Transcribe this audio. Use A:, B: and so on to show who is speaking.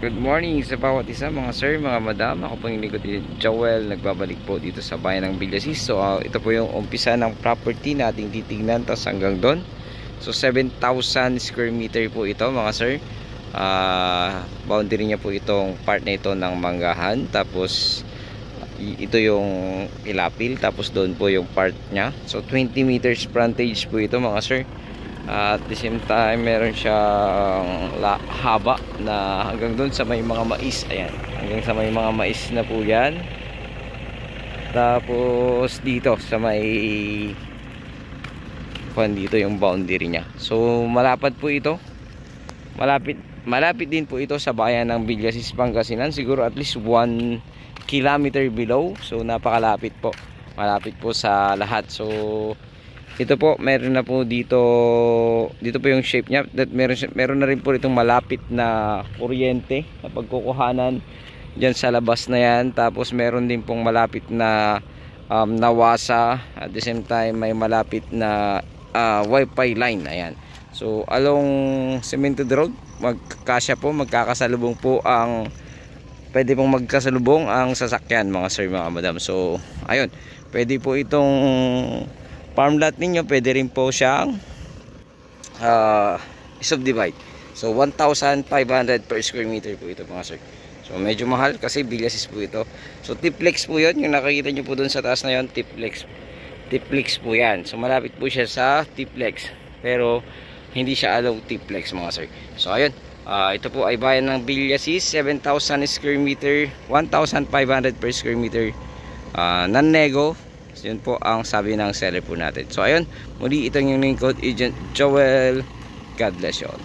A: Good morning sa bawat isa mga sir, mga madam. Ako po yung lingkod ni Joel. Nagbabalik po dito sa bayan ng Villasis. So ito po yung umpisa ng property na ating titignan, tapos hanggang doon. So 7,000 square meter po ito mga sir. Boundary niya po itong part na ito ng Manggahan. Tapos ito yung Ilapil. Tapos doon po yung part niya. So 20 meters frontage po ito mga sir. At the same time meron siyang haba na hanggang doon sa may mga mais. Ayan, hanggang sa may mga mais na po yan. Tapos dito sa may dito yung boundary nya. So malapad po ito. Malapit din po ito sa bayan ng Villasis, Pangasinan. Siguro at least 1 kilometer below. So napakalapit po. Malapit po sa lahat. So ito po, meron na po dito po yung shape niya. Meron na rin po itong malapit na kuryente na pagkukuhanan diyan sa labas na yan. Tapos meron din pong malapit na nawasa. At the same time may malapit na wifi line. Ayan. So along cemented road, magkakasya po, magkakasalubong po ang pwede pong magkasalubong ang sasakyan mga sir, mga madam. So ayun, pwede po itong farm lot ninyo, pwede rin po siyang subdivide. So 1,500 per square meter po ito mga sir. So medyo mahal kasi Villasis po ito. So triplex po yun, yung nakikita nyo po dun sa taas na yun, triplex po yan. So malapit po siya sa triplex, pero hindi siya allow triplex mga sir. So ayun, ito po ay bayan ng Villasis, 7,000 square meter, 1,500 per square meter, non-nego. Yun po ang sabi ng seller po natin. So ayun, muli itong yung link code Agent Joel. God bless you all.